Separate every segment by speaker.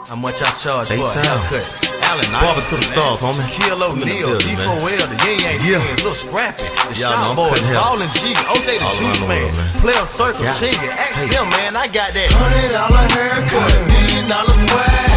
Speaker 1: How much I charge for a haircut? Allen Barber to the stars, homie. Kill O'Neal, D4L, the Yin Yang Twins, Lil Scrappy, the Shot Boys, Ballin' G, OJ the Juice Man, Player Circle, Chingy, ask him, man, I got that $100 haircut, $1 million swag,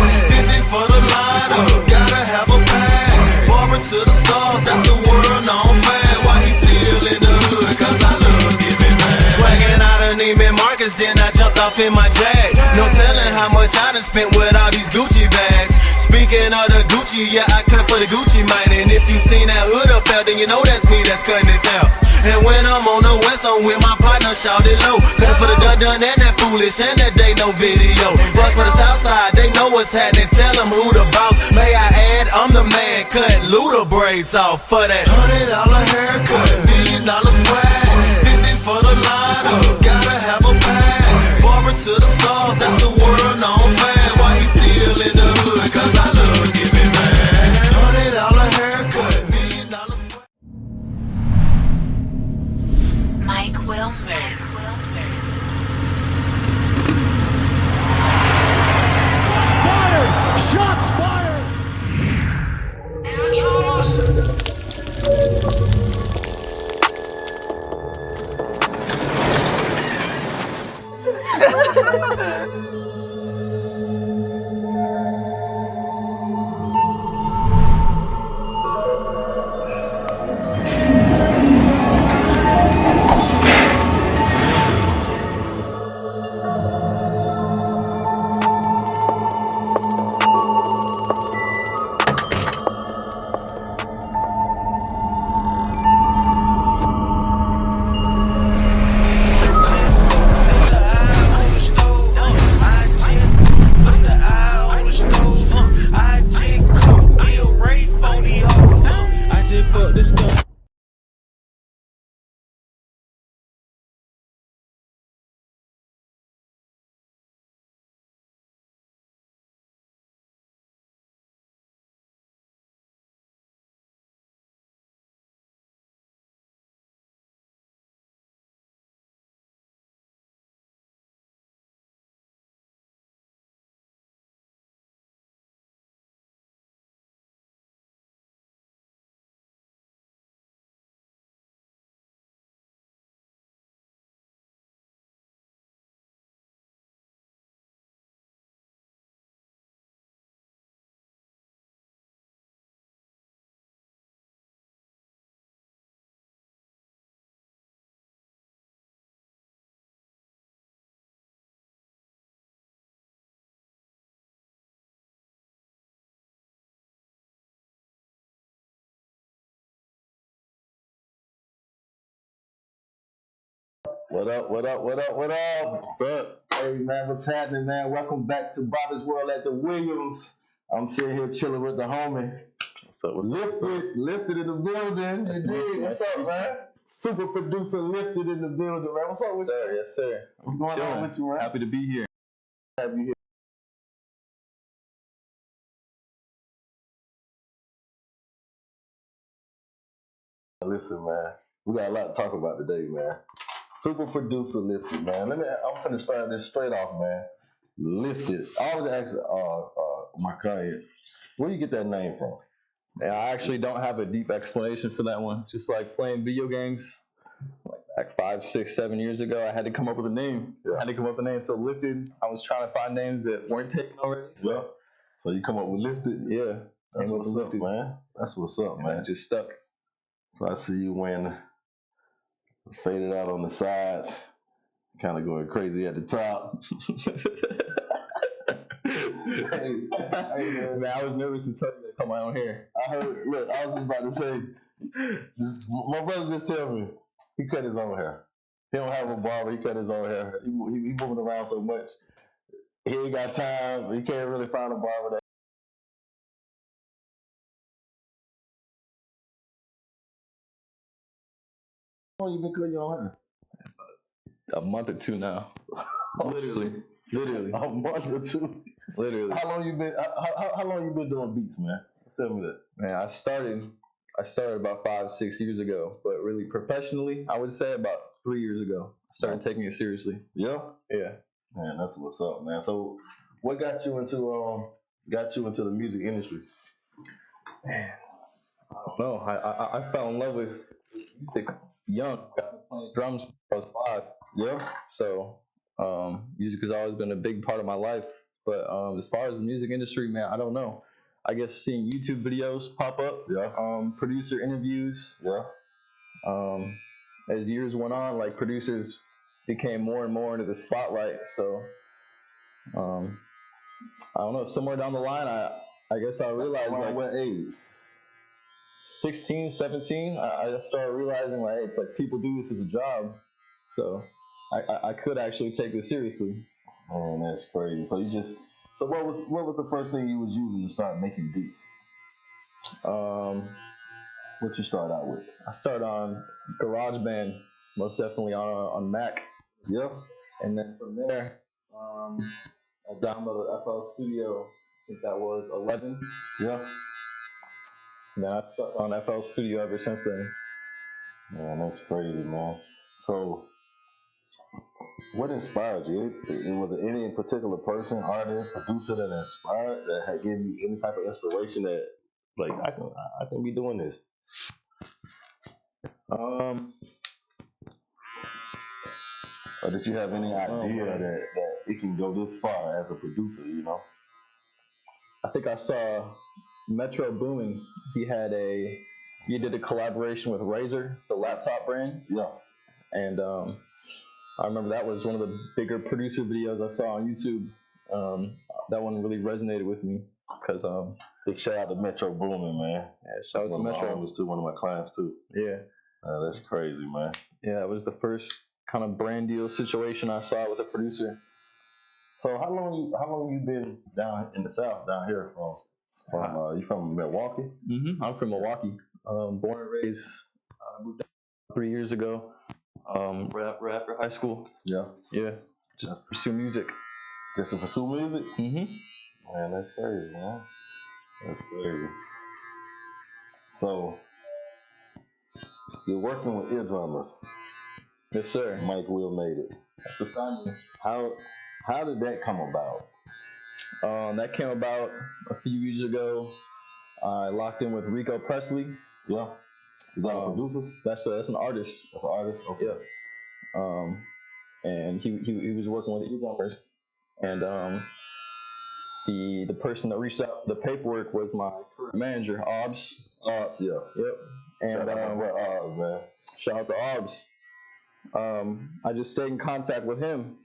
Speaker 1: 50 for the line, gotta have a bag. Barber to the stars, that's the world known man. Why he still in the hood? Cause I love giving back. Swaggin' out of Neiman Marcus, then I jumped off in my Jag. No telling how much I done spent with all these Gucci bags. Speaking of the Gucci, yeah, I cut for the Gucci mine. And if you seen that hood up there, then you know that's me that's cutting this out. And when I'm on the west, I'm with my partner, shout it low. Cut for the dun and that foolish, and that day no video. Rush for the south side, they know what's happening. Tell them who the boss. May I add, I'm the man, cut Luda braids off for that $100 haircut, $1 million swag, 50 for the line, gotta have a bag. Barber to the stars, that's the world known man. Why he still in the hood? Cause I love giving back. $100 haircut, $1 million swag.
Speaker 2: Mike Wilmer.
Speaker 3: Fired! Shots fired! What up? What up? What up? What up?
Speaker 4: What's up?
Speaker 3: Hey man, what's happening, man? Welcome back to Bobby's World at the Williams. I'm sitting here chilling with the homie.
Speaker 4: What's up? What's up?
Speaker 3: Lifted in the building. What's up, man? Super producer Lifted in the building, man. What's up with you?
Speaker 4: Yes, sir.
Speaker 3: What's going on with you, man?
Speaker 4: Happy to be here.
Speaker 3: Have you here? Listen, man, we got a lot to talk about today, man. Super producer Lifted, man. I'm finna start this straight off, man. Lifted. I always ask my client, where you get that name from?
Speaker 4: And I actually don't have a deep explanation for that one. Just like playing video games, like back 5, 6, 7 years ago, I had to come up with a name. So Lifted. I was trying to find names that weren't taken already.
Speaker 3: Yeah. So you come up with Lifted?
Speaker 4: Yeah.
Speaker 3: That's what's up, man. That's what's up, man.
Speaker 4: It just stuck.
Speaker 3: So I see you wearing faded out on the sides, kind of going crazy at the top. Hey,
Speaker 4: man, I was nervous to tell you to cut my own hair.
Speaker 3: I heard. Look, I was just about to say. My brother just tell me he cut his own hair. He don't have a barber. He cut his own hair. He moving around so much. He ain't got time. He can't really find a barber that. How long you been cutting your own hair?
Speaker 4: A month or two now. Literally.
Speaker 3: A month or two.
Speaker 4: Literally.
Speaker 3: How long you been? How long you been doing beats, man? Tell me that.
Speaker 4: Man, I started about 5, 6 years ago, but really professionally, I would say about 3 years ago. I started taking it seriously.
Speaker 3: Yeah.
Speaker 4: Yeah.
Speaker 3: Man, that's what's up, man. So, what got you into the music industry?
Speaker 4: Man, I don't know. I fell in love with music young. I got playing drums since I was 5.
Speaker 3: Yeah.
Speaker 4: So, music has always been a big part of my life. But as far as the music industry, man, I don't know. I guess seeing YouTube videos pop up, producer interviews.
Speaker 3: Yeah.
Speaker 4: As years went on, like producers became more and more into the spotlight. So, I don't know. Somewhere down the line, I guess I realized like
Speaker 3: what age?
Speaker 4: 16, 17. I started realizing like people do this as a job. So I could actually take this seriously.
Speaker 3: Man, that's crazy. So what was the first thing you was using to start making beats? What you start out with?
Speaker 4: I started on GarageBand, most definitely on Mac.
Speaker 3: Yeah.
Speaker 4: And then from there, I downloaded FL Studio. I think that was 11.
Speaker 3: Yeah.
Speaker 4: And then I stuck on FL Studio ever since then.
Speaker 3: Man, that's crazy, man. So, what inspired you? Was it any particular person, artist, producer that inspired, that had given you any type of inspiration that, like, I can be doing this? Or did you have any idea that it can go this far as a producer, you know?
Speaker 4: I think I saw Metro Boomin. He did a collaboration with Razer, the laptop brand.
Speaker 3: Yeah.
Speaker 4: And I remember that was one of the bigger producer videos I saw on YouTube. That one really resonated with me because
Speaker 3: big shout out to Metro Boomin, man.
Speaker 4: Yeah, shout out to Metro.
Speaker 3: One of my clients too.
Speaker 4: Yeah.
Speaker 3: That's crazy, man.
Speaker 4: Yeah, it was the first kind of brand deal situation I saw with a producer.
Speaker 3: So how long you been down in the South, down here from you from Milwaukee?
Speaker 4: Mm-hmm. I'm from Milwaukee. Born and raised. Moved down 3 years ago. Right after high school.
Speaker 3: Yeah.
Speaker 4: Yeah. Just pursue music.
Speaker 3: Just to pursue music?
Speaker 4: Mm-hmm.
Speaker 3: Man, that's crazy, man. That's crazy. So you're working with eardrummers.
Speaker 4: Yes, sir.
Speaker 3: Mike Will made it.
Speaker 4: That's the family.
Speaker 3: How did that come about?
Speaker 4: That came about a few years ago. I locked in with Rico Presley.
Speaker 3: Yeah. Is that a producer?
Speaker 4: That's an artist.
Speaker 3: That's an artist? Okay.
Speaker 4: Yeah. And he was working with eardrummers. And the person that reached out the paperwork was my current manager, Obbs.
Speaker 3: Obbs, yeah.
Speaker 4: Yep. And
Speaker 3: shout out to Obbs, man.
Speaker 4: Shout out to Obbs. I just stayed in contact with him,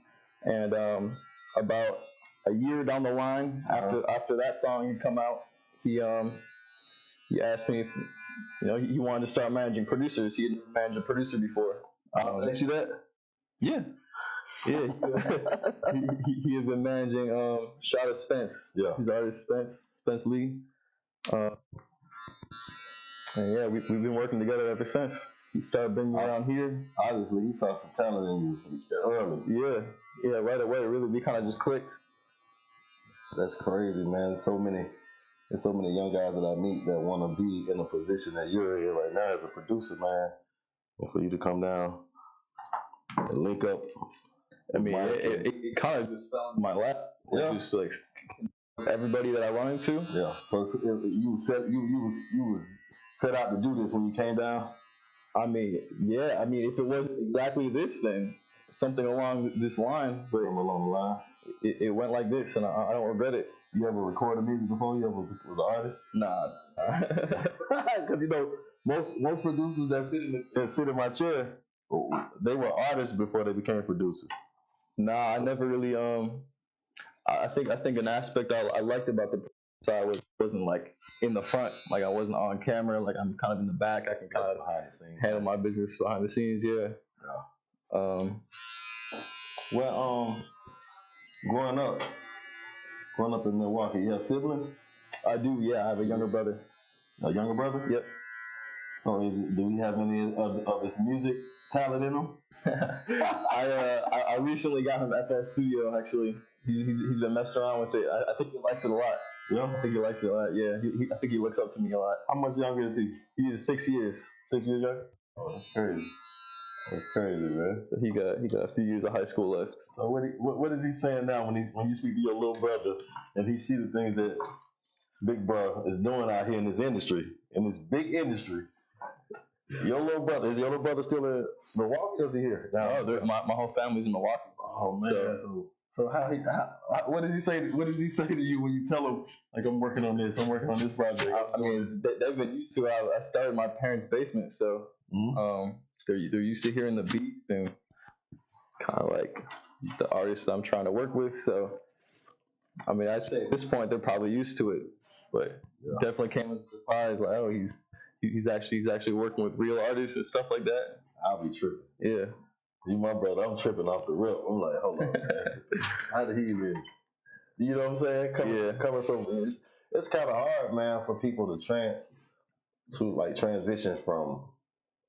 Speaker 4: and about a year down the line, after that song had come out, he asked me if he wanted to start managing producers. He hadn't managed a producer before.
Speaker 3: Asked you that?
Speaker 4: Yeah. Yeah, he has been managing shout out Spence.
Speaker 3: Yeah.
Speaker 4: He's the artist Spence Lee. And yeah, we've been working together ever since. He started bringing me around here.
Speaker 3: Obviously, he saw some talent in you early.
Speaker 4: Yeah, right away. Really, we kind of just clicked.
Speaker 3: That's crazy, man. There's so many young guys that I meet that want to be in a position that you're in right now as a producer, man. And for you to come down and link up.
Speaker 4: I mean, it kind of just fell in my lap.
Speaker 3: Yeah.
Speaker 4: Just like everybody that I run into.
Speaker 3: Yeah. So you was set out to do this when you came down.
Speaker 4: I mean, yeah. I mean, if it wasn't exactly this, then something along this line. But
Speaker 3: Something along the line.
Speaker 4: It went like this, and I don't regret it.
Speaker 3: You ever recorded music before? You ever was an artist?
Speaker 4: Nah.
Speaker 3: Because you know most producers that sit in my chair, they were artists before they became producers.
Speaker 4: Nah, I never really. I think an aspect I liked about the side wasn't like in the front, like I wasn't on camera. Like I'm kind of in the back. I can kind of
Speaker 3: behind the scenes
Speaker 4: handle my business behind the scenes. Yeah.
Speaker 3: Growing up in Milwaukee, you have siblings?
Speaker 4: I do. Yeah, I have a younger brother.
Speaker 3: A younger brother?
Speaker 4: Yep.
Speaker 3: So do we have any of his music talent in him?
Speaker 4: I recently got him FL Studio. Actually, he's been messing around with it. I think he likes it a lot.
Speaker 3: Yeah,
Speaker 4: I think he likes it a lot. Yeah, I think he looks up to me a lot.
Speaker 3: How much younger is he?
Speaker 4: He's 6 years.
Speaker 3: 6 years younger? Oh, that's crazy. That's crazy, man.
Speaker 4: So he got a few years of high school left.
Speaker 3: So what is he saying now when you speak to your little brother and he see the things that Big Bro is doing out here in this industry, in this big industry? Your little brother, is your little brother still in Milwaukee or is he here?
Speaker 4: No, my whole family's in Milwaukee.
Speaker 3: Oh man. So how what does he say? What does he say to you when you tell him like I'm working on this project?
Speaker 4: I mean, they've been used to. I started in my parents' basement, so they're used to hearing the beats and kind of like the artists I'm trying to work with. So, I mean, I'd say at this point they're probably used to it, but definitely came as a surprise. Like, oh, he's actually working with real artists and stuff like that.
Speaker 3: I'll be tripping.
Speaker 4: Yeah.
Speaker 3: You my brother, I'm tripping off the rip. I'm like, hold on, man. How did he even? You know what I'm saying? Coming from it's kind of hard, man, for people to transition from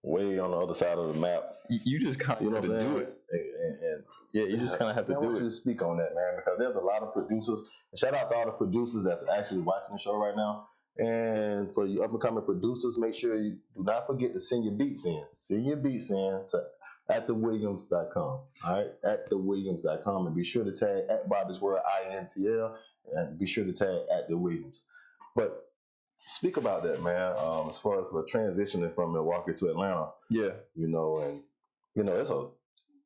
Speaker 3: way on the other side of the map.
Speaker 4: You just kind of have to do it.
Speaker 3: And
Speaker 4: you just kind of have to do it.
Speaker 3: I want you to speak on that, man, because there's a lot of producers. And shout out to all the producers that's actually watching the show right now. And for you up and coming producers, make sure you do not forget to send your beats in. Send your beats in to @thewilliams.com. All right, @thewilliams.com, and be sure to tag @Bobby'sWorld INTL, and be sure to tag @thewilliams. But speak about that, man. As far as for transitioning from Milwaukee to Atlanta, it's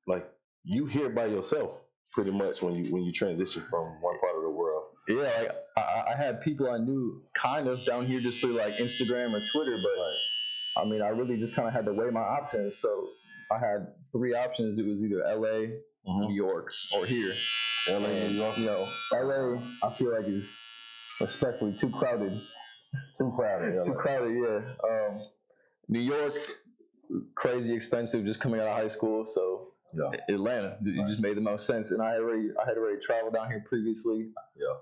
Speaker 3: like you here by yourself pretty much when you transition from one part of the world.
Speaker 4: Yeah, like I had people I knew kind of down here just through like Instagram or Twitter, but I mean, I really just kind of had to weigh my options. So I had 3 options. It was either LA, New York, or here.
Speaker 3: LA, New York.
Speaker 4: LA, I feel like is respectfully too crowded.
Speaker 3: Too crowded.
Speaker 4: Too crowded, yeah. New York, crazy expensive just coming out of high school. So Atlanta, it just made the most sense. And I had already traveled down here previously.
Speaker 3: Yeah.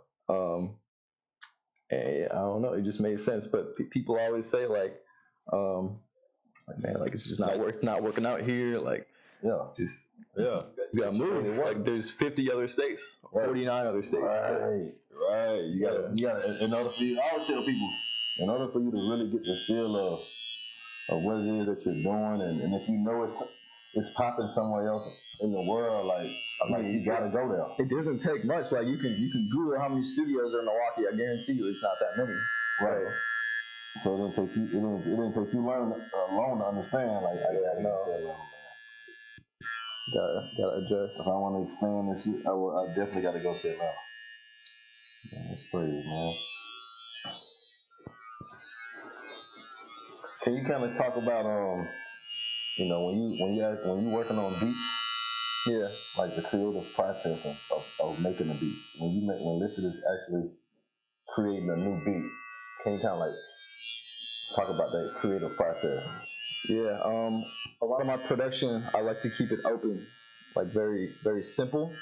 Speaker 4: And I don't know, it just made sense. But people always say like man, like it's just not working out here. Like you gotta move. Like there's 50 other states, 49 other states.
Speaker 3: Right. You gotta. In order for you, I always tell people, in order for you to really get the feel of what it is that you're doing, and if you know it's popping somewhere else in the world, like you gotta go there.
Speaker 4: It doesn't take much. Like you can Google how many studios are in Milwaukee. I guarantee you, it's not that many.
Speaker 3: Right. So it didn't take you long to understand. Like I gotta know.
Speaker 4: Gotta adjust.
Speaker 3: If I want to expand this, I definitely gotta go to Atlanta. Man, that's crazy, man. Can you kind of talk about when you working on beats, like the creative process of making a beat. When Lifted is actually creating a new beat, can you kind of like talk about that creative process?
Speaker 4: Yeah, a lot of my production, I like to keep it open. like very, very simple.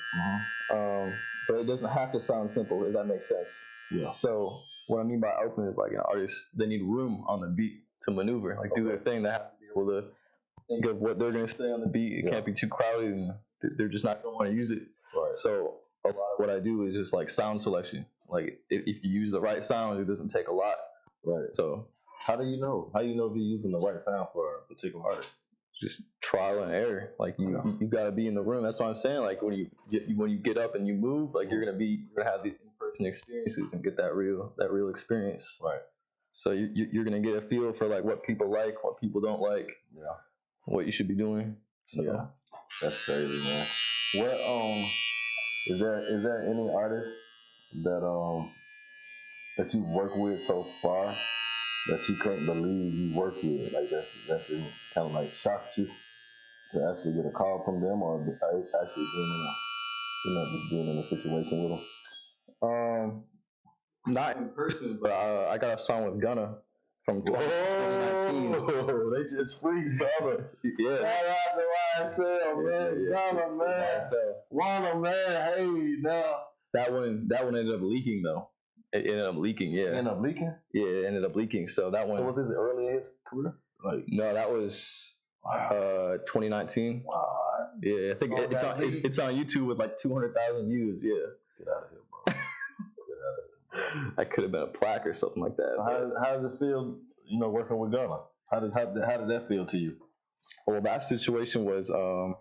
Speaker 4: But it doesn't have to sound simple, if that makes sense.
Speaker 3: Yeah.
Speaker 4: So what I mean by open is like an artist, they need room on the beat to maneuver, like do their thing. They have to be able to think of what they're going to say on the beat. It can't be too crowded, and they're just not going to want to use it.
Speaker 3: Right.
Speaker 4: So a lot of what I do is just like sound selection. Like if you use the right sound, it doesn't take a lot.
Speaker 3: Right.
Speaker 4: So
Speaker 3: how do you know? How do you know if you're using the right sound for a particular artist?
Speaker 4: just trial and error. Like you got to be in the room. That's what I'm saying. Like when you get up and you move, like you're gonna have these in-person experiences and get that real experience.
Speaker 3: Right.
Speaker 4: So you're gonna get a feel for like what people like, what people don't like.
Speaker 3: Yeah.
Speaker 4: What you should be doing. So.
Speaker 3: Yeah. That's crazy, man. What is there any artist that you've worked with so far that you couldn't believe you worked with, like that kind of like shocked you to actually get a call from them, or actually being in a situation with them?
Speaker 4: Not in person, but I got a song with Gunna from 2019.
Speaker 3: They just free, brother.
Speaker 4: Yeah.
Speaker 3: Shout out to YSL, man. Gunna, man. Wanna, man. Hey, now.
Speaker 4: That one ended up leaking though. It ended up leaking, yeah.
Speaker 3: Ended up leaking?
Speaker 4: Yeah, it ended up leaking. So that one.
Speaker 3: So was this early in his career? Like,
Speaker 4: no, that was 2019.
Speaker 3: Wow.
Speaker 4: Yeah, I think it's on YouTube with like 200,000 views. Yeah.
Speaker 3: Get out of here, bro. Get out of here.
Speaker 4: That could have been a plaque or something like that.
Speaker 3: So how does it feel, working with Gunna? How did that feel to you?
Speaker 4: Well, that situation was I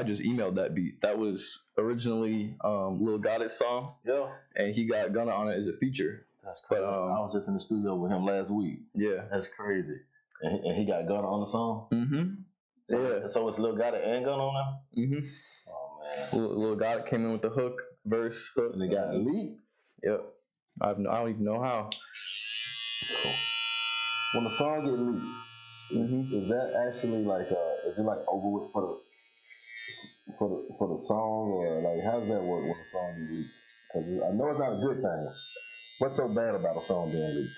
Speaker 4: just emailed that beat. That was originally Lil Gott's song. Yeah. And he got Gunna on it as a feature.
Speaker 3: That's crazy. But, I was just in the studio with him last week.
Speaker 4: Yeah.
Speaker 3: That's crazy. And he got Gunna on the song?
Speaker 4: Mm-hmm.
Speaker 3: So it's Lil Gotti and Gunna on there?
Speaker 4: Mm-hmm.
Speaker 3: Oh, man.
Speaker 4: Lil Gotti came in with the hook, verse, hook.
Speaker 3: And they got leaked?
Speaker 4: Yep. I don't even know how.
Speaker 3: So, when the song get leaked, is that actually like is it like over with for the song, or like how does that work when the song is leaked? Because I know it's not a good thing. What's so bad about a song being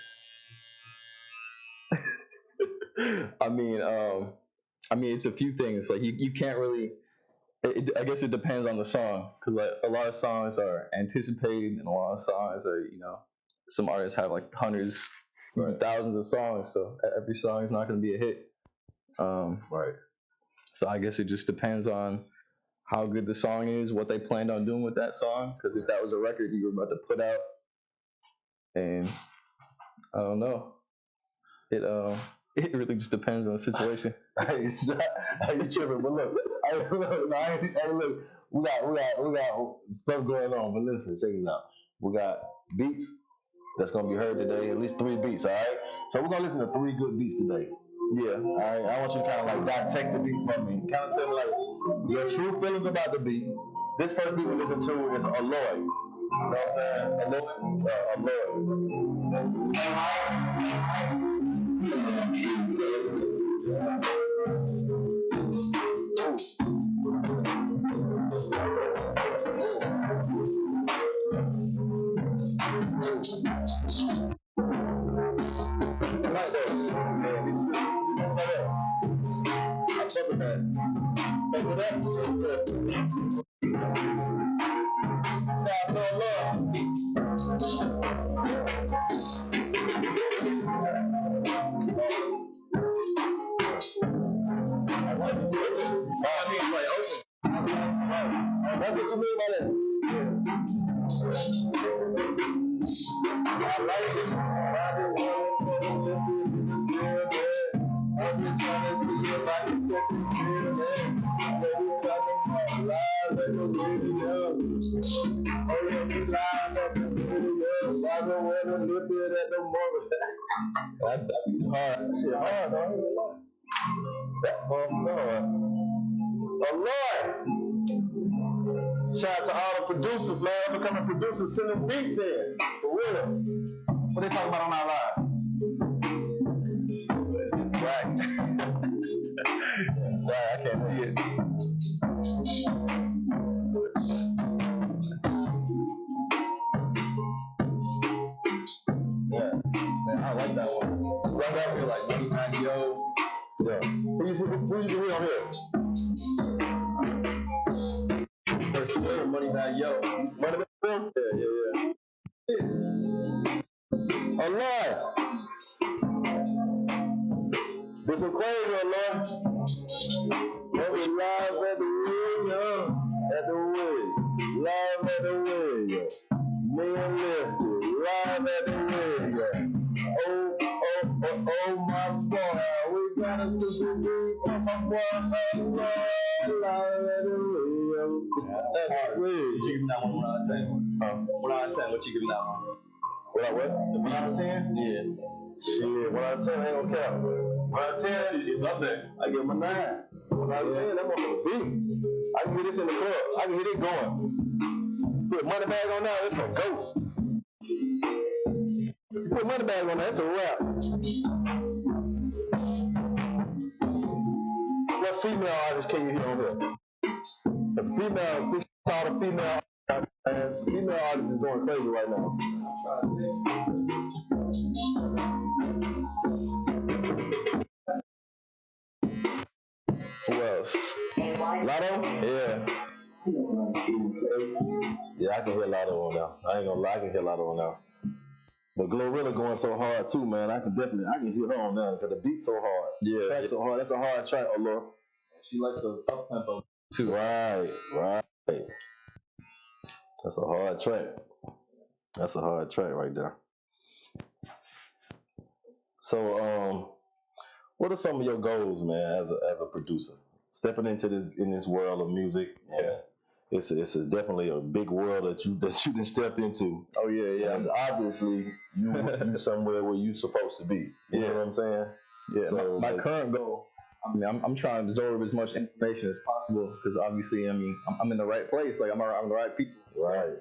Speaker 3: leaked?
Speaker 4: I mean, it's a few things. Like you can't really. I guess it depends on the song, because like a lot of songs are anticipated, and a lot of songs are some artists have like hundreds, thousands of songs, so every song is not going to be a hit.
Speaker 3: Right.
Speaker 4: So I guess it just depends on how good the song is, what they planned on doing with that song. Because if that was a record you were about to put out, and I don't know, it really just depends on the situation.
Speaker 3: Hey, you tripping? But look, look, we got stuff going on. But listen, check this out. We got beats that's gonna be heard today. At least 3 beats. All right. So we're gonna listen to 3 good beats today. Yeah. All right. I want you to kind of like dissect the beat for me. Kind of tell me like your true feelings about the beat. This first beat we listen to is Alloy. You know what I'm saying? That's what you mean by that. I like it. I'm just trying to see if I can catch you. Oh, yeah, we live up in the video. I don't want to lift it at the moment. That beat's hard. That shit hard, though. That Lord. Shout out to all the producers, man. Becoming producers, sending beats in. For real. What they talking about on our live? Right. Right, I can't forget. Yeah, man, I like that one. Right back here, like 99 Yo. Yeah. Who's on here?
Speaker 4: Moneybag Yo.
Speaker 3: Moneybag Yo?
Speaker 4: Yeah.
Speaker 3: Oh, Lord. This one crazy, oh, Lord. That was live at the wheel, at the wheel. Live at the wheel. Me and Lifted, live at the wheel. Oh, my boy. We got us to be oh, my boy. Live at the wheel.
Speaker 4: That's hard. What you give him that one 1 out of 10? 1 out of 10, what you give him that one?
Speaker 3: What? 1 out of 10?
Speaker 4: Yeah.
Speaker 3: Shit, 1 out of 10 ain't gonna count. 1 out of 10,
Speaker 4: It's up there.
Speaker 3: I give him a 9. 1 out of 10, that motherfucker beat. I can get this in the club. I can get it going. Put Moneybag on that, it's a ghost. You put Moneybag on that, it's a wrap. What female artist can you hear on here? The female, we saw the female artist. The female artist is going crazy right now. Who else? Lotto? Yeah. Yeah, I can hear Lotto on now. I ain't gonna lie, I can hear Lotto on now. But Glorilla going so hard too, man. I can hear her on now because the beat's so hard.
Speaker 4: Yeah.
Speaker 3: The track's so hard. That's a hard track, oh Lord.
Speaker 4: She likes the up tempo too.
Speaker 3: Right. That's a hard track. That's a hard track right there. So, what are some of your goals, man, as a producer? Stepping into this world of music, yeah. It's definitely a big world that you done stepped into.
Speaker 4: Oh yeah.
Speaker 3: And obviously you somewhere where you supposed to be. You know what I'm saying?
Speaker 4: Yeah.
Speaker 3: So
Speaker 4: my current goal, I mean, I'm trying to absorb as much information as possible because obviously, I mean, I'm in the right place. Like I'm around the right people.
Speaker 3: Right.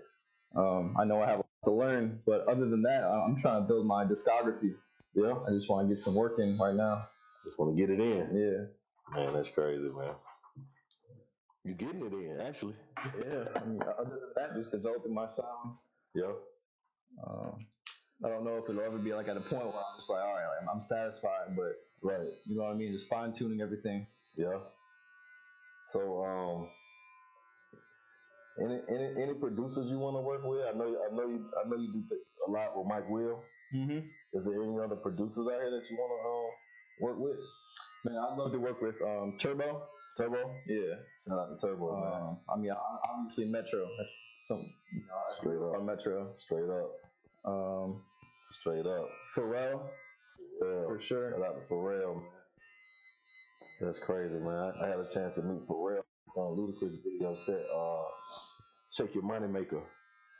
Speaker 4: So, I know I have a lot to learn, but other than that, I'm trying to build my discography.
Speaker 3: Yeah.
Speaker 4: I just want to get some work in right now.
Speaker 3: Just want to get it in.
Speaker 4: Yeah.
Speaker 3: Man, that's crazy, man. You're getting it in, actually.
Speaker 4: Yeah. I mean, other than that, just developing my sound.
Speaker 3: Yeah.
Speaker 4: I don't know if it'll ever be like at a point where I'm just like, all right, I'm satisfied, but
Speaker 3: right,
Speaker 4: you know what I mean? Just fine tuning everything.
Speaker 3: Yeah. So, any producers you want to work with? I know you do a lot with Mike Will.
Speaker 4: Mm-hmm.
Speaker 3: Is there any other producers out here that you want to work with?
Speaker 4: Man, I'd love to work with Turbo.
Speaker 3: Turbo?
Speaker 4: Yeah.
Speaker 3: Shout out to Turbo, man.
Speaker 4: I mean, obviously Metro. That's something.
Speaker 3: Straight up.
Speaker 4: Metro.
Speaker 3: Straight up. Straight up.
Speaker 4: Pharrell.
Speaker 3: Yeah,
Speaker 4: for sure.
Speaker 3: Shout out to Pharrell, man. That's crazy, man. I had a chance to meet Pharrell on Ludacris video set, "Shake Your Money Maker,"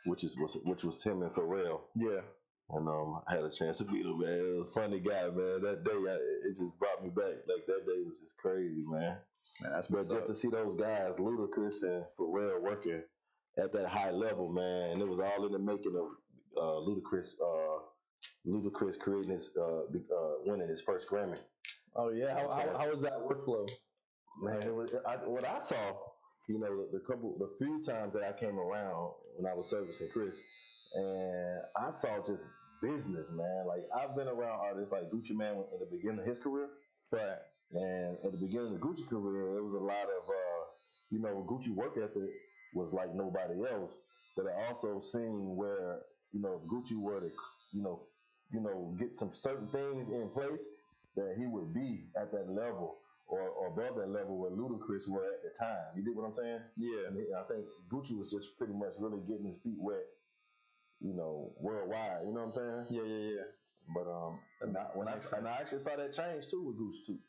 Speaker 3: which was him and Pharrell.
Speaker 4: Yeah.
Speaker 3: And I had a chance to meet him, man. It was a funny guy, man. That day, it just brought me back. Like, that day was just crazy, man. But just to see those guys, Ludacris and Pharrell, working at that high level, man, and it was all in the making of Ludacris creating his, winning his first Grammy.
Speaker 4: Oh yeah, how was that workflow?
Speaker 3: Man, it was what I saw. You know, the few times that I came around when I was servicing Chris, and I saw just business, man. Like, I've been around artists like Gucci Mane in the beginning of his career,
Speaker 4: right?
Speaker 3: And at the beginning of the Gucci career, it was a lot of, Gucci work ethic was like nobody else. But I also seen where, Gucci were to, get some certain things in place that he would be at that level or above that level where Ludacris were at the time. You dig what I'm saying?
Speaker 4: Yeah.
Speaker 3: And I think Gucci was just pretty much really getting his feet wet, worldwide. You know what I'm saying?
Speaker 4: Yeah.
Speaker 3: But I actually saw that change too with Gucci too.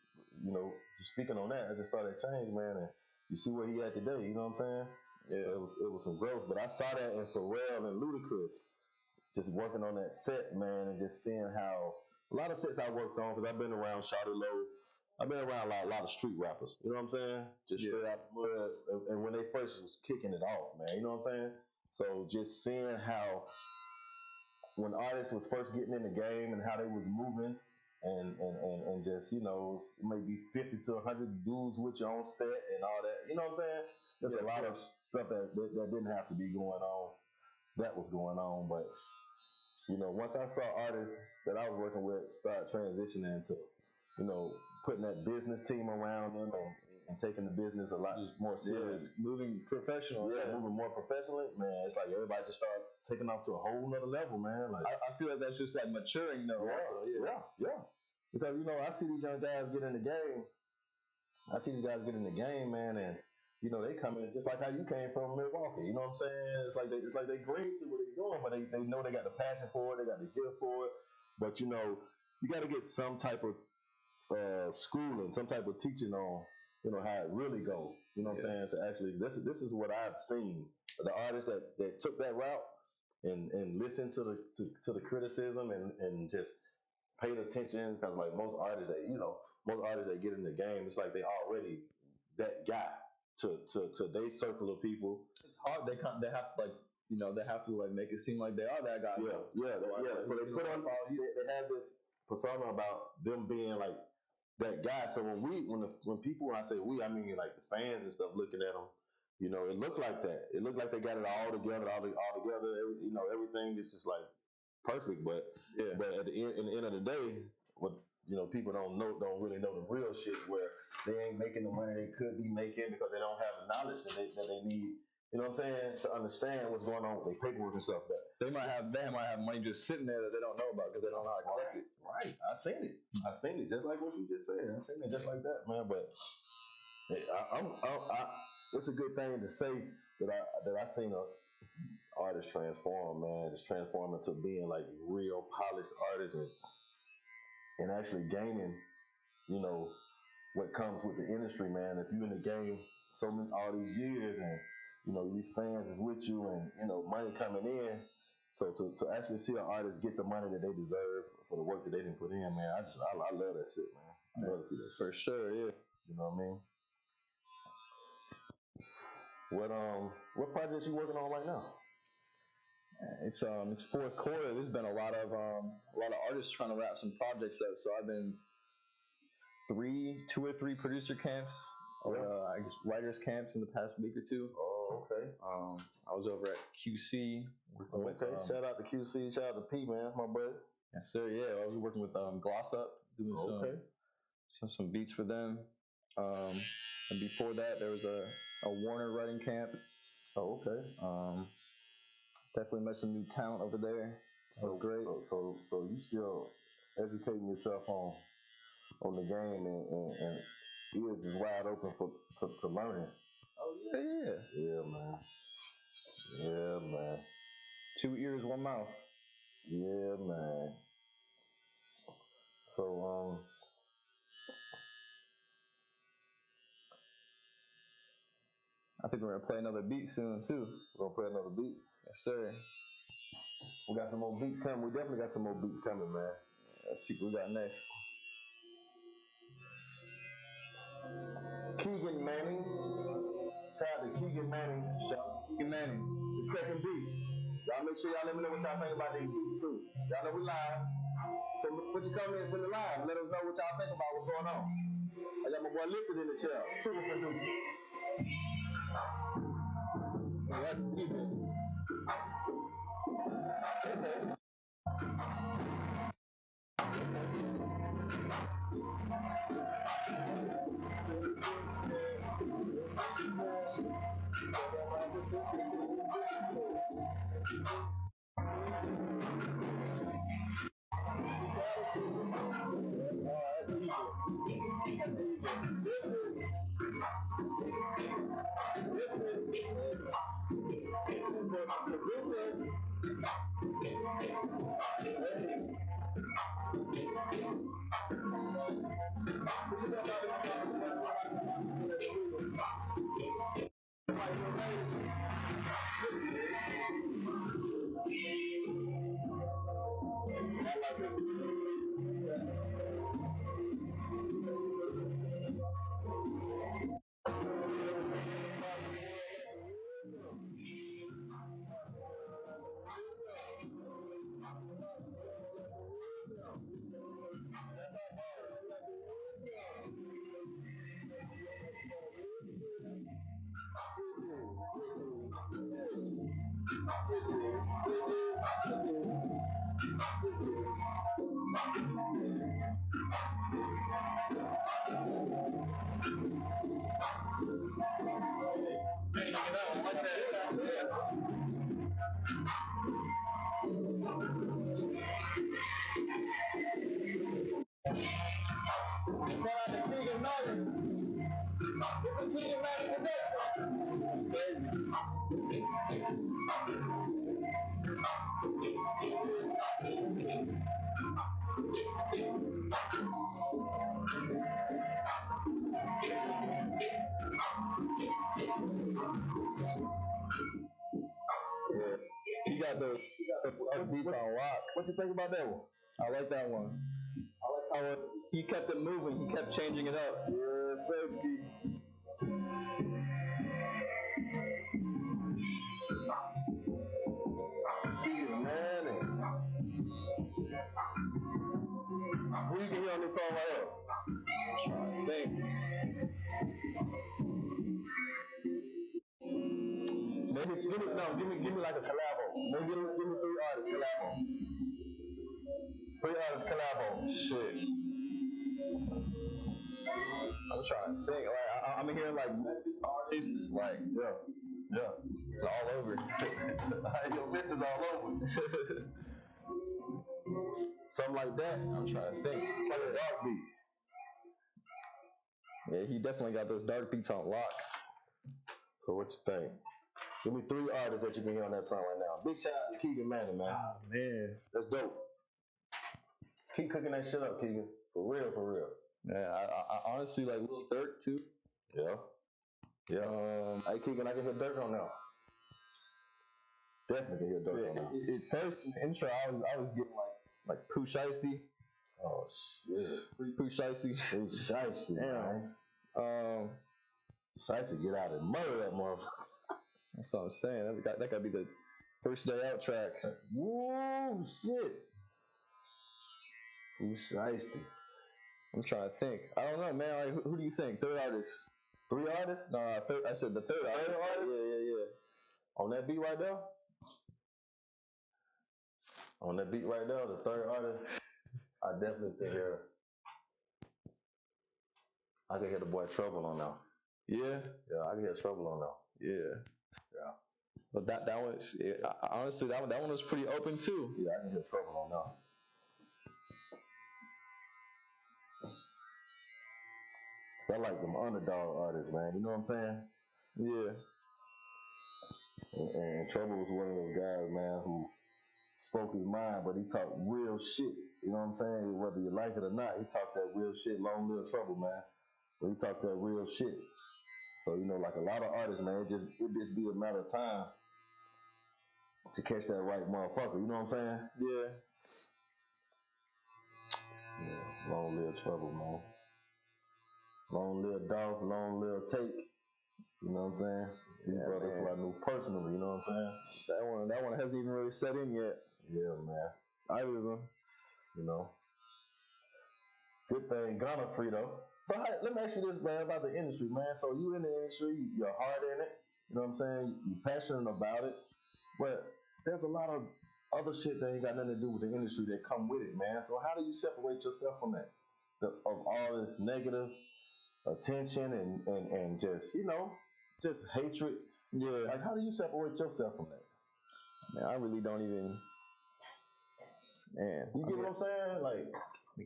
Speaker 3: Just speaking on that, I just saw that change, man, and you see where he at today. You know what I'm saying? Yeah. So it was some growth, but I saw that in Pharrell and Ludacris, just working on that set, man, and just seeing how a lot of sets I worked on, because I've been around Shawty Low. I've been around a lot of street rappers. You know what I'm saying? Just straight out the mud. And when they first was kicking it off, man, you know what I'm saying? So just seeing how when artists was first getting in the game and how they was moving and just, maybe 50 to 100 dudes with you on set and all that. You know what I'm saying? There's a lot of stuff that didn't have to be going on. That was going on. But, once I saw artists that I was working with start transitioning into, putting that business team around them and taking the business a lot more serious.
Speaker 4: Moving professional.
Speaker 3: Yeah, moving more professionally, man. It's like everybody just start taking off to a whole nother level, man. Like
Speaker 4: I feel like that's just like maturing, though.
Speaker 3: Yeah. Because I see these young guys get in the game. I see these guys get in the game, man, and they come in just like how you came from Milwaukee. You know what I'm saying? It's like they green to what they're doing, but they know they got the passion for it, they got the gift for it. But you got to get some type of schooling, some type of teaching on how it really goes. You know what I'm saying? To actually, this is what I've seen. The artists that took that route and listened to the criticism and just paid attention, because like most artists that get in the game, it's like they already that guy to their circle of people.
Speaker 4: It's hard. They have to they have to like make it seem like they are that guy.
Speaker 3: Yeah. So they put on they have this persona about them being like that guy. So when people, when I say we, I mean like the fans and stuff looking at them, it looked like that. It looked like they got it all together, all together. Everything is just like perfect. But at the end of the day, what people don't really know the real shit, where they ain't making the money they could be making because they don't have the knowledge that they need. You know what I'm saying? To understand what's going on with their paperwork and stuff. But
Speaker 4: they might have money just sitting there that they don't know about because they don't know how to collect it.
Speaker 3: Right. I seen it just like what you just said. I seen it just like that, man. But it's a good thing to say that I seen a artist transform, man. Just transform into being like real polished artists and actually gaining, what comes with the industry, man. If you're in the game all these years and these fans is with you and money coming in, so to actually see an artist get the money that they deserve for the work that they didn't put in, man, I love that shit, man. I love to see that shit.
Speaker 4: For sure, yeah.
Speaker 3: You know what I mean? What projects you working on right now?
Speaker 4: It's fourth quarter. There's been a lot of artists trying to wrap some projects up. So I've been 2 or 3 producer camps, or I guess writers camps in the past week or two.
Speaker 3: Oh, okay.
Speaker 4: I was over at QC.
Speaker 3: Shout out to QC. Shout out to P, man, my buddy.
Speaker 4: Yes, sir. Yeah, I was working with Gloss Up, doing some beats for them. And before that, there was a Warner writing camp.
Speaker 3: Oh, okay.
Speaker 4: Definitely met some new talent over there. That was great.
Speaker 3: So you still educating yourself on the game and ears just wide open to learning.
Speaker 4: Oh yeah.
Speaker 3: Yeah, man.
Speaker 4: 2 ears, 1 mouth.
Speaker 3: Yeah, man. So
Speaker 4: I think we're gonna play another beat soon too.
Speaker 3: We're gonna play another beat.
Speaker 4: Yes, sir.
Speaker 3: We got some more beats coming. We definitely got some more beats coming, man.
Speaker 4: Let's see what we got next.
Speaker 3: Keegan Manning. Shout out to Keegan Manning.
Speaker 4: Keegan Manning.
Speaker 3: The second beat. Y'all make sure y'all let me know what y'all think about these beats too. Y'all know we live. So put your comments in the live. Let us know what y'all think about what's going on. I got my boy Lifted in the shell. Super producer.
Speaker 4: Shout out to Keegan Martin. This is Keegan Martin production. Crazy. Yeah. He got the beats on lock.
Speaker 3: What you think about that one?
Speaker 4: I like that one. I like how he kept it moving. He kept changing it up.
Speaker 3: Yeah, safety. Keegan Manning. Who you can hear on this song right here?
Speaker 4: Think.
Speaker 3: Maybe give me like a collabo. Maybe give me 3 artists collabo. 3 artists collabo. Shit.
Speaker 4: I'm trying to think. Like I'm hearing like Memphis artists, like
Speaker 3: Yeah.
Speaker 4: all over.
Speaker 3: Yo, Memphis all over. Something like that.
Speaker 4: I'm trying to think.
Speaker 3: It's like a dark beat.
Speaker 4: Yeah, he definitely got those dark beats on lock.
Speaker 3: So what you think? Give me 3 artists that you can hear on that song right now. Big shout out to Keegan Manning, man.
Speaker 4: Oh man,
Speaker 3: That's dope. Keep cooking that shit up, Keegan. For real, for real.
Speaker 4: yeah. I honestly like Lil Durk too.
Speaker 3: Yeah. Yeah. Hey, Keegan, I can hear Dirk on now. Definitely can hear Dirk on now.
Speaker 4: At first in the intro, I was getting like Pooh Shiesty.
Speaker 3: Oh, shit.
Speaker 4: Pooh Shiesty.
Speaker 3: Hey, Shiesty, man. Shiesty get out and murder that motherfucker.
Speaker 4: That's what I'm saying. That gotta be the first day out track.
Speaker 3: Woo, shit. Who Shiesty?
Speaker 4: I'm trying to think. I don't know, man. Like, who do you think? Third artist?
Speaker 3: 3 artists?
Speaker 4: No, I said the third artist. Yeah.
Speaker 3: On that beat right there? On that beat right there, the third artist, I definitely can hear. I can hear the boy Trouble on now.
Speaker 4: Yeah.
Speaker 3: Yeah, I can hear Trouble on now.
Speaker 4: Yeah. But that one, honestly, that one was pretty open too.
Speaker 3: Yeah, I can hear Trouble on now. I like them underdog artists, man. You know what I'm saying?
Speaker 4: Yeah.
Speaker 3: And Trouble was one of those guys, man, who spoke his mind, but he talked real shit. You know what I'm saying? Whether you like it or not, he talked that real shit. Long live Trouble, man. But he talked that real shit. So, you know, like a lot of artists, man, it just be a matter of time to catch that right motherfucker. You know what I'm saying?
Speaker 4: Yeah.
Speaker 3: Yeah. Long live Trouble, man. Long live Dolph, long live Take. You know what I'm saying? These brothers who I knew personally, you know what I'm saying?
Speaker 4: That one hasn't even really set in yet.
Speaker 3: Yeah, man.
Speaker 4: Either of them.
Speaker 3: You know. Good thing Ghana free though. So let me ask you this, man, about the industry, man. So you in the industry, you're hard in it. You know what I'm saying? You're passionate about it. But there's a lot of other shit that ain't got nothing to do with the industry that come with it, man. So how do you separate yourself from that? Of all this negative attention and just, you know, just hatred.
Speaker 4: Yeah.
Speaker 3: Like, how do you separate yourself from that?
Speaker 4: Man, I really don't even. Man,
Speaker 3: you get what I'm saying? Like,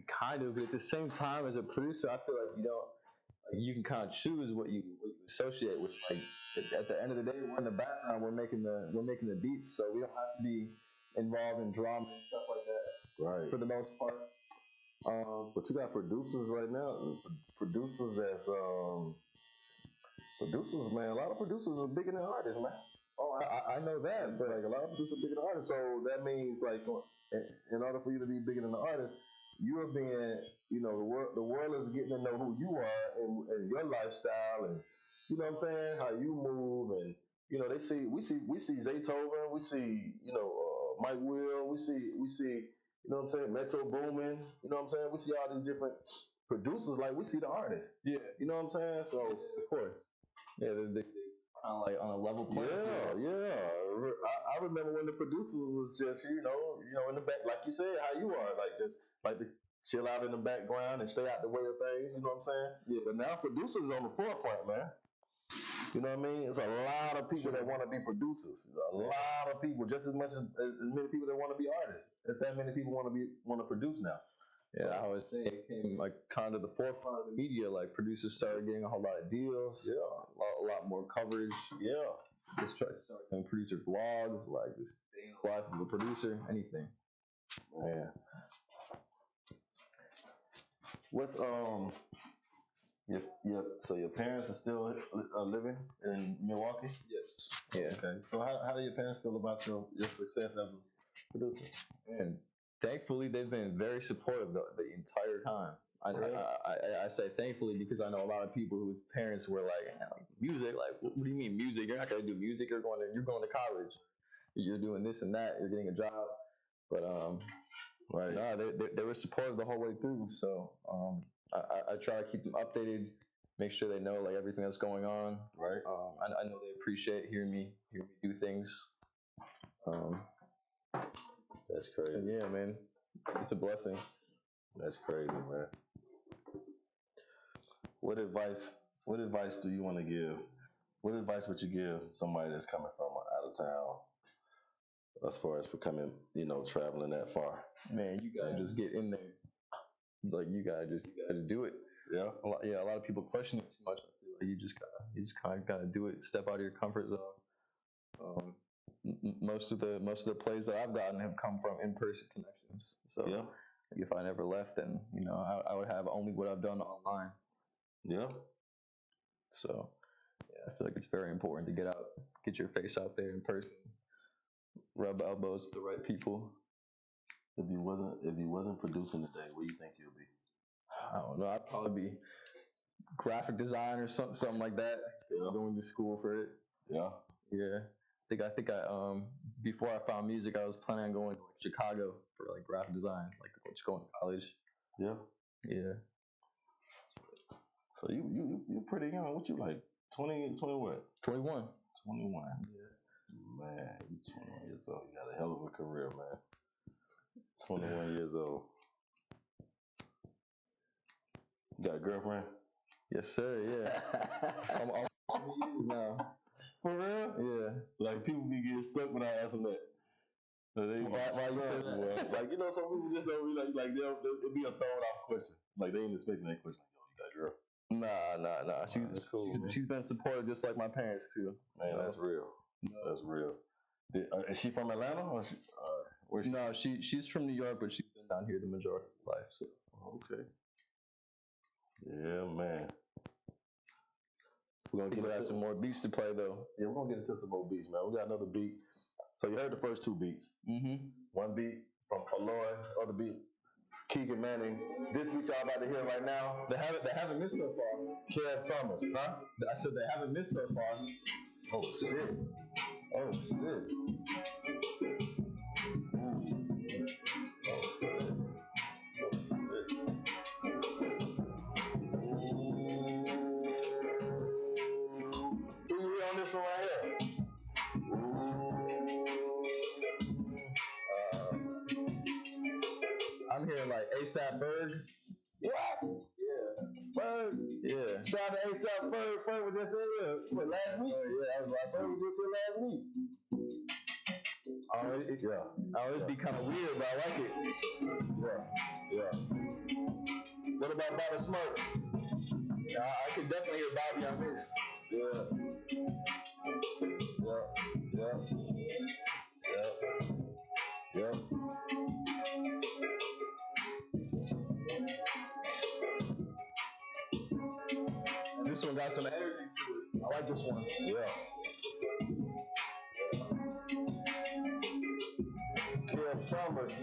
Speaker 4: kind of. But at the same time, as a producer, I feel like you don't. Like, you can kind of choose what you associate with. Like, at the end of the day, we're in the background. We're making the beats, so we don't have to be involved in drama and stuff like that.
Speaker 3: Right.
Speaker 4: For the most part.
Speaker 3: But you got producers right now. Producers that's producers, man. A lot of producers are bigger than artists, man.
Speaker 4: Oh, I know that,
Speaker 3: But like a lot of producers are bigger than artists. So that means like, in order for you to be bigger than the artist, you are being, you know, the world is getting to know who you are and your lifestyle and, you know what I'm saying, how you move and, you know, we see Zaytoven, we see, you know, Mike Will, we see, you know what I'm saying, Metro Boomin, you know what I'm saying, we see all these different producers, like we see the artists.
Speaker 4: Yeah.
Speaker 3: You know what I'm saying? So,
Speaker 4: of course. Yeah, they kind of like on a level playing field.
Speaker 3: Yeah. I remember when the producers was just, you know, in the back, like you said, how you are, like just like to chill out in the background and stay out the way of things, you know what I'm saying?
Speaker 4: Yeah.
Speaker 3: But now producers on the forefront, man. You know what I mean? It's a lot of people that want to be producers. A lot of people, just as much as many people that want to be artists. It's that many people want to produce now.
Speaker 4: Yeah, I always say it came like kind of to the forefront of the media. Like producers started getting a whole lot of deals.
Speaker 3: Yeah.
Speaker 4: A lot more coverage.
Speaker 3: Yeah.
Speaker 4: They started doing producer blogs, like this day in the life of a producer, anything.
Speaker 3: Man. What's so your parents are still living in Milwaukee?
Speaker 4: Yes. Yeah.
Speaker 3: Okay. So how do your parents feel about your success as a producer?
Speaker 4: And thankfully, they've been very supportive the entire time. I say thankfully because I know a lot of people whose parents were like, music, like what do you mean music? You're not gonna do music. You're going to college. You're doing this and that. You're getting a job. But
Speaker 3: right.
Speaker 4: No, they were supportive the whole way through. So I try to keep them updated, make sure they know like everything that's going on.
Speaker 3: Right.
Speaker 4: I know they appreciate hearing me do things.
Speaker 3: That's crazy.
Speaker 4: And yeah, man, it's a blessing.
Speaker 3: That's crazy, man. What advice do you want to give? What advice would you give somebody that's coming from out of town as far as for coming, traveling that far?
Speaker 4: Man, you gotta just get in there. Like you gotta just do it.
Speaker 3: Yeah.
Speaker 4: A lot of people question it too much. I feel like you just kind of gotta do it. Step out of your comfort zone. Most of the plays that I've gotten have come from in-person connections. So
Speaker 3: yeah.
Speaker 4: If I never left, then I would have only what I've done online.
Speaker 3: Yeah.
Speaker 4: So I feel like it's very important to get your face out there in person, rub elbows with the right people.
Speaker 3: If you wasn't producing today, where do you think you'll be?
Speaker 4: I don't know. I'd probably be graphic design or something like that.
Speaker 3: Yeah.
Speaker 4: Going to school for it.
Speaker 3: Yeah.
Speaker 4: Yeah. I think before I found music, I was planning on going to like Chicago for like graphic design, like just going to college.
Speaker 3: Yeah.
Speaker 4: Yeah.
Speaker 3: So you're pretty young. What you like? 20 what?
Speaker 4: 21.
Speaker 3: 21.
Speaker 4: Yeah.
Speaker 3: Man, you 21 years old. You got a hell of a career, man. 21 years old. You got a girlfriend?
Speaker 4: Yes, sir. Yeah. I'm 20 years now.
Speaker 3: For real?
Speaker 4: Yeah.
Speaker 3: Like people be getting stuck when I ask them that. Why you say that? Like some people just don't really like it'd be a thrown off question. Like they ain't expecting that question. Like, yo, you got a girl?
Speaker 4: Nah.
Speaker 3: That's cool.
Speaker 4: She's been supportive just like my parents too.
Speaker 3: Man, that's real. That's real. Is she from Atlanta or where's she?
Speaker 4: No, she's from New York, but she's been down here the majority of her life. So
Speaker 3: okay. Yeah, man. We're gonna get
Speaker 4: some more beats to play though.
Speaker 3: Yeah, we're gonna get into some more beats, man. We got another beat. So you heard the first two beats.
Speaker 4: Mm-hmm.
Speaker 3: One beat from Aloy, other beat Keegan Manning. This beat y'all about to hear right now.
Speaker 4: They haven't missed so far.
Speaker 3: Kev Summers, huh?
Speaker 4: I said they haven't missed so far.
Speaker 3: Oh shit. Oh shit. Oh shit. Who you hear on this one right here?
Speaker 4: I'm hearing like ASAP Ferg.
Speaker 3: What?
Speaker 4: Yeah.
Speaker 3: Ferg?
Speaker 4: Yeah.
Speaker 3: Shout out to ASAP Ferg. Ferg was just here. What, last week?
Speaker 4: Yeah, that was last
Speaker 3: Ferg
Speaker 4: week.
Speaker 3: was just here last week.
Speaker 4: I always be kind of weird, but I like it.
Speaker 3: Yeah. What about Bobby Smurf?
Speaker 4: I could definitely hear Bobby on this.
Speaker 3: Yeah.
Speaker 4: This one got some energy to it. I like this one.
Speaker 3: Yeah. Kev Summers.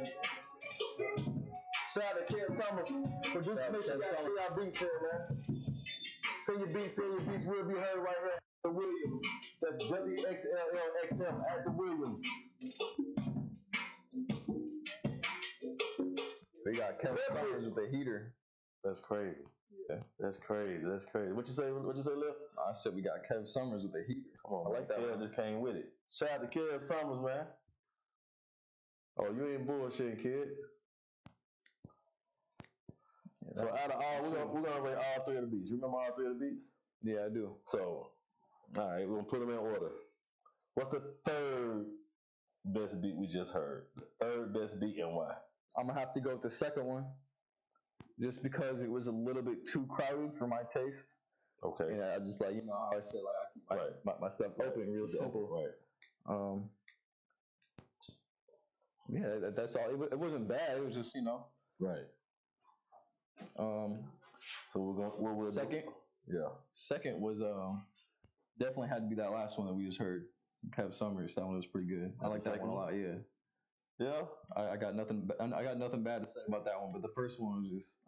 Speaker 3: Shout out to Kev Summers. Producer Mission got y'all beats here, man. Send your beats will be heard right here at the Williams. That's WXLLXM at the Williams.
Speaker 4: We got Kev Summers with the heater.
Speaker 3: That's crazy.
Speaker 4: Yeah.
Speaker 3: That's crazy. What you say, Lil?
Speaker 4: I said we got Kev Summers with the heater.
Speaker 3: Come on,
Speaker 4: I like that.
Speaker 3: Kev just came with it. Shout out to Kev Summers, man. Oh, you ain't bullshitting, kid. Yeah, so out of all, we're gonna rate all three of the beats. You remember all three of the beats?
Speaker 4: Yeah, I do.
Speaker 3: So, all right, we're gonna put them in order. What's the third best beat we just heard? The third best beat and why?
Speaker 4: I'm gonna have to go with the second one. just because it was a little bit too crowded for my taste.
Speaker 3: Okay.
Speaker 4: And I just like, how I said, like I keep my stuff open, real simple.
Speaker 3: Right.
Speaker 4: Yeah, that's all. It wasn't bad. It was just,
Speaker 3: Right. So what we'll
Speaker 4: second.
Speaker 3: Do? Yeah.
Speaker 4: Second was definitely had to be that last one that we just heard, Kev Summers. That one was pretty good. I like that one a lot. Yeah.
Speaker 3: Yeah.
Speaker 4: I got nothing bad to say about that one. But the first one was just,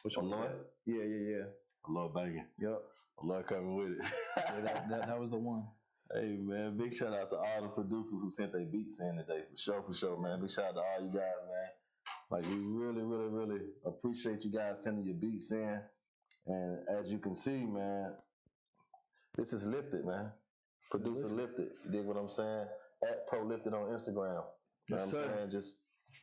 Speaker 4: which one?
Speaker 3: Lord?
Speaker 4: Yeah.
Speaker 3: I love banging.
Speaker 4: Yep.
Speaker 3: I love coming with it.
Speaker 4: Yeah, that was the one.
Speaker 3: Hey man, big shout out to all the producers who sent their beats in today. For sure, man. Big shout out to all you guys, man. Like we really, really, really appreciate you guys sending your beats in. And as you can see, man, this is Lifted, man. Producer Lifted. You dig what I'm saying? At Pro Lifted on Instagram. You know what I'm saying? Just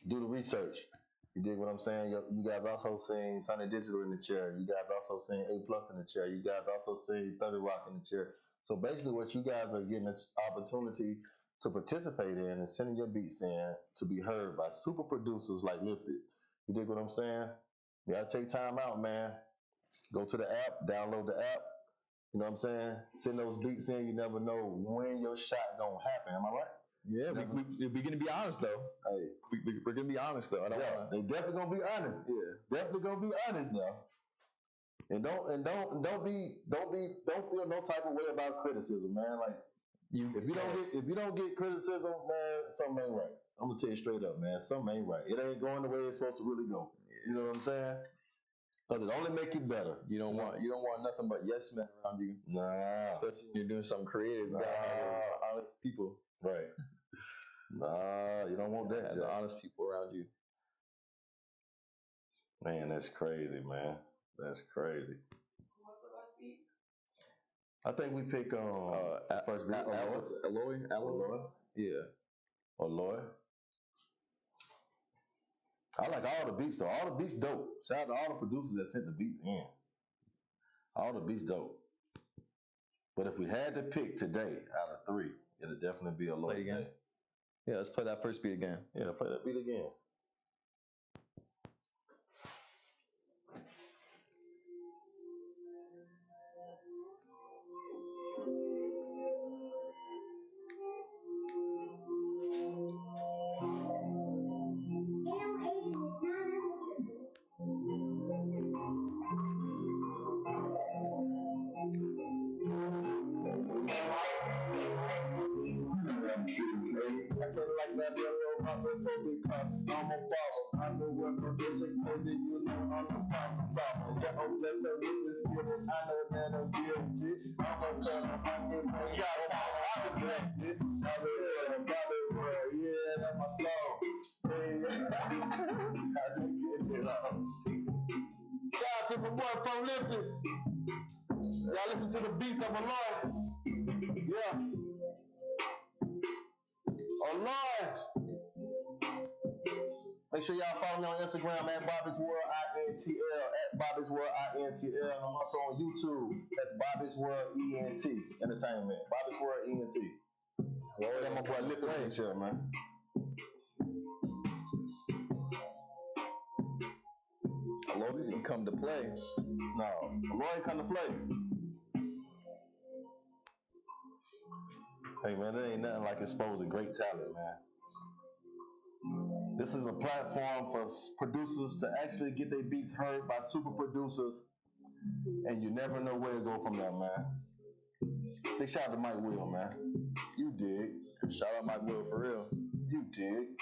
Speaker 3: do the research. You dig what I'm saying? You guys also seen Sunny Digital in the chair. You guys also seen A Plus in the chair. You guys also seen 30 Rock in the chair. So basically what you guys are getting an opportunity to participate in is sending your beats in to be heard by super producers like Lifted. You dig what I'm saying? You gotta take time out, man. Go to the app, download the app. You know what I'm saying? Send those beats in. You never know when your shot gonna happen. Am I right?
Speaker 4: Yeah, we're gonna be honest though.
Speaker 3: Hey,
Speaker 4: we're gonna be honest though.
Speaker 3: They definitely gonna be honest.
Speaker 4: Yeah,
Speaker 3: definitely gonna be honest now. And don't feel no type of way about criticism, man. Like if you don't get criticism, man, something ain't right. I'm gonna tell you straight up, man. Something ain't right. It ain't going the way it's supposed to really go. You know what I'm saying? Because it only make you better. You don't want nothing but yes men around you. Nah.
Speaker 4: Especially when you're doing something creative. You gotta have honest people.
Speaker 3: Right. Nah, you don't want that.
Speaker 4: Have honest people around you.
Speaker 3: Man, that's crazy, man. That's crazy.
Speaker 5: What's the last beat?
Speaker 3: I think we pick first beat. Aloy.
Speaker 4: Yeah.
Speaker 3: Aloy. I like all the beats though. All the beats dope. Shout out to all the producers that sent the beats in. All the beats dope. But if we had to pick today out of three, it'd definitely be Aloy.
Speaker 4: Play again. Yeah, let's play that first beat again.
Speaker 3: Yeah, play that beat again.
Speaker 6: I feel like that little mother because I'm a father. I know what provision crazy, you know I'm a father. Yeah, I'm blessed with this skill. I know that I'm guilty. I'm a cut, I'm a yeah, I'm a yeah, that's my song. Shout out to my boy from Lifted. Y'all listen to the beats of Aloy. Yeah. Aloy. Make sure y'all follow me on Instagram at Bobby's World INTL at Bobby's World INTL. I'm also on YouTube. That's Bobby's World ENT Entertainment. Bobby's World ENT. Well, I got my boy Lifted in the chair, man.
Speaker 4: Aloy didn't come to play.
Speaker 3: No, Aloy ain't come to play. Hey man, there ain't nothing like exposing great talent, man. This is a platform for producers to actually get their beats heard by super producers, and you never know where to go from there, man. Big shout out to Mike Will, man. You dig.
Speaker 4: Shout out Mike Will for real.
Speaker 3: You dig.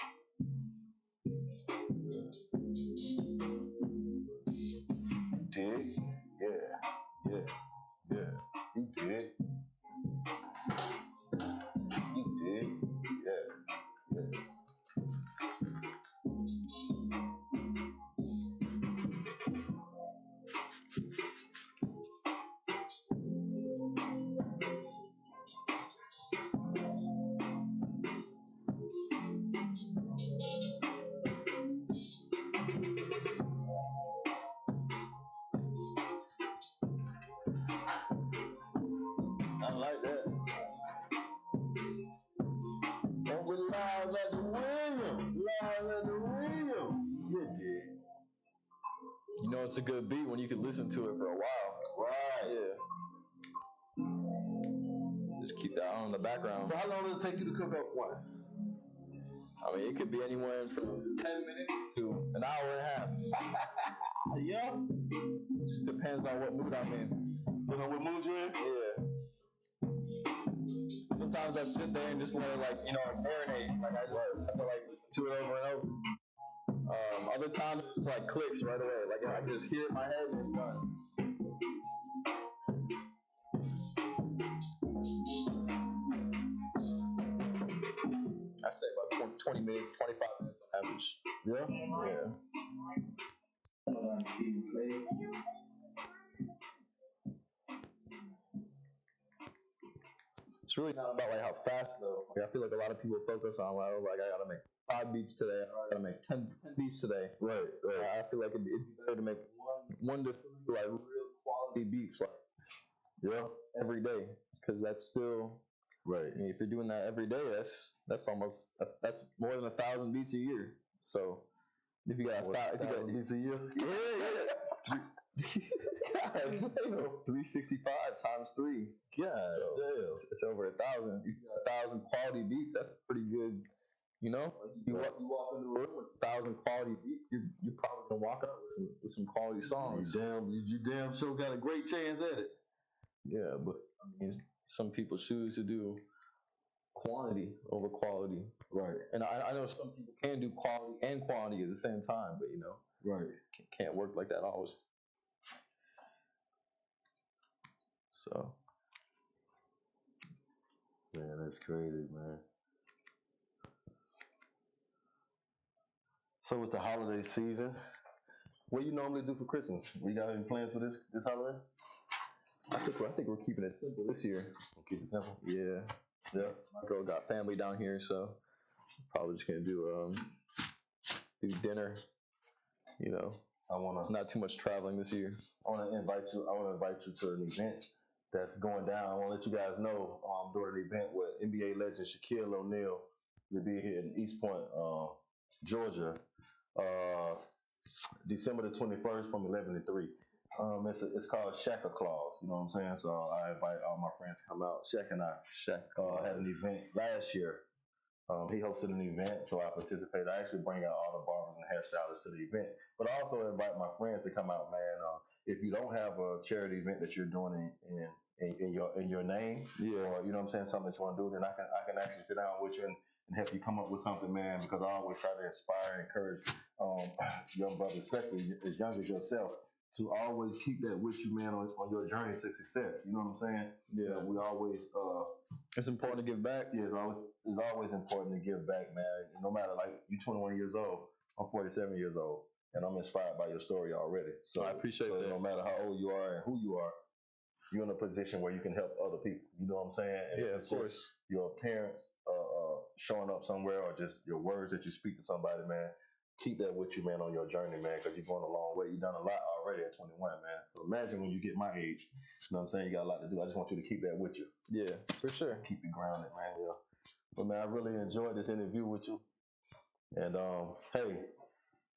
Speaker 3: You dig. Yeah. You dig. You dig. Yeah.
Speaker 4: a good beat when you can listen to it for a while.
Speaker 3: Right.
Speaker 4: Yeah. Just keep that on in the background.
Speaker 3: So how long does it take you to cook up one?
Speaker 4: I mean, it could be anywhere from 10 minutes to an hour and a half.
Speaker 3: Yeah.
Speaker 4: Just depends on what mood I'm in.
Speaker 3: You know what mood you're in?
Speaker 4: Yeah. Sometimes I sit there and just let it, like, you know, marinate. Like, I just have to, like, listen to it over and over. Other times it's like clicks right away. Like, I can just hear it in my head and it's done. I say about 20 minutes, 25 minutes on average.
Speaker 3: Yeah.
Speaker 4: Yeah. It's really not about like how fast though. Like, I feel like a lot of people focus on like I gotta make 5 beats today, or I gotta make 10 beats today.
Speaker 3: Right.
Speaker 4: I feel like it'd be better to make one to 3 like real quality beats like every day, because that's still
Speaker 3: Right.
Speaker 4: I mean, if you're doing that every day, that's more than 1,000 beats a year. So if you got 1,000
Speaker 3: beats a year.
Speaker 4: Yeah. 365 times 3.
Speaker 3: God damn.
Speaker 4: It's over 1,000. If you got 1,000 quality beats, that's pretty good. You know, you walk into a room with 1,000 quality beats, you're probably gonna walk out with some quality songs.
Speaker 3: You damn sure got a great chance at it.
Speaker 4: Yeah, but I mean, some people choose to do quantity over quality.
Speaker 3: Right.
Speaker 4: And I know some people can do quality and quantity at the same time, but you know,
Speaker 3: right,
Speaker 4: can't work like that always. So,
Speaker 3: man, that's crazy, man. So it's the holiday season. What do you normally do for Christmas? We got any plans for this holiday?
Speaker 4: I think we're keeping it simple this year.
Speaker 3: We'll keep it simple.
Speaker 4: Yeah.
Speaker 3: Yeah.
Speaker 4: My girl got family down here, so probably just gonna do dinner. You know, not too much traveling this year.
Speaker 3: I want to invite you to an event that's going down. I want to let you guys know during an event with NBA legend Shaquille O'Neal. We'll be here in East Point, Georgia, December the 21st from 11 to 3. It's called Shaqqa Claus. You know what I'm saying? So I invite all my friends to come out. Shaq and I had an event last year. He hosted an event, so I participated. I actually bring out all the barbers and hairstylists to the event, but I also invite my friends to come out, man. If you don't have a charity event that you're doing in your name, or you know what I'm saying, something that you want to do, then I can actually sit down with you and help you come up with something, man. Because I always try to inspire and encourage young brothers, especially as young as yourself, to always keep that with you, man, on your journey to success. You know what I'm saying? Yeah. We always
Speaker 4: it's important to give back.
Speaker 3: Yeah, it's always important to give back, man. And no matter, like, you're 21 years old, I'm 47 years old, and I'm inspired by your story already. So I appreciate that. No matter how old you are and who you are, you're in a position where you can help other people. You know what I'm saying? And
Speaker 4: yeah, of course.
Speaker 3: Your parents showing up somewhere, or just your words that you speak to somebody, man. Keep that with you, man, on your journey, man, because you're going a long way. You've done a lot already at 21, man. So imagine when you get my age, you know what I'm saying? You got a lot to do. I just want you to keep that with you.
Speaker 4: Yeah, for sure.
Speaker 3: Keep it grounded, man. Yeah. But, man, I really enjoyed this interview with you. And, hey,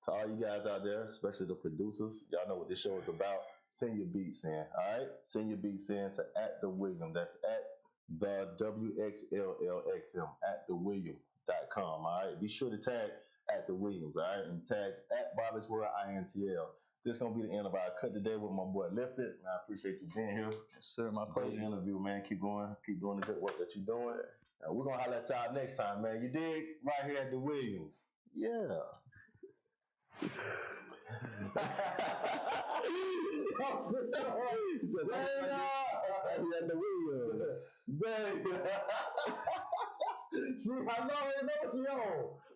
Speaker 3: to all you guys out there, especially the producers, y'all know what this show is about. Send your beats in, all right? Send your beats in to @TheWilliam. That's @the WXLLXM, @TheWilliam.com, all right? Be sure to tag @TheWilliams, all right? And tag @Bobby'sWorld_INTL. This is going to be the end of our cut today with my boy Lifted. Man, I appreciate you being here.
Speaker 4: Yes, sir. My pleasure.
Speaker 3: Great interview, man. Keep going. Keep doing the good work that you're doing. We're going to holler at y'all next time, man. You dig? Right here at the Williams. Yeah. At the Williams.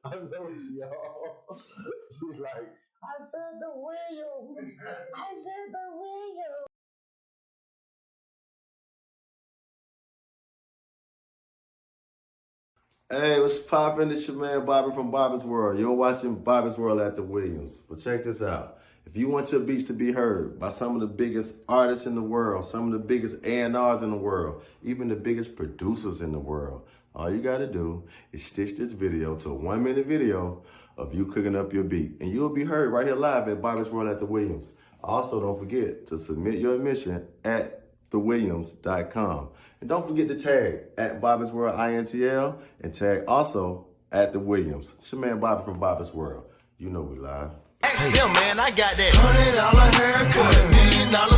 Speaker 3: I know she on. She's like, I said the Williams. I said the Williams. Hey, what's poppin'? It's your man Bobby from Bobby's World. You're watching Bobby's World at the Williams. But check this out. If you want your beats to be heard by some of the biggest artists in the world, some of the biggest A&Rs in the world, even the biggest producers in the world, all you got to do is stitch this video to a 1-minute video of you cooking up your beat. And you'll be heard right here live at Bobby's World at the Williams. Also, don't forget to submit your admission at thewilliams.com. And don't forget to tag at Bobby's World INTL and tag also at The Williams. It's your man Bobby from Bobby's World. You know we live.
Speaker 1: Hey, man, I got that $100 haircut, $1 million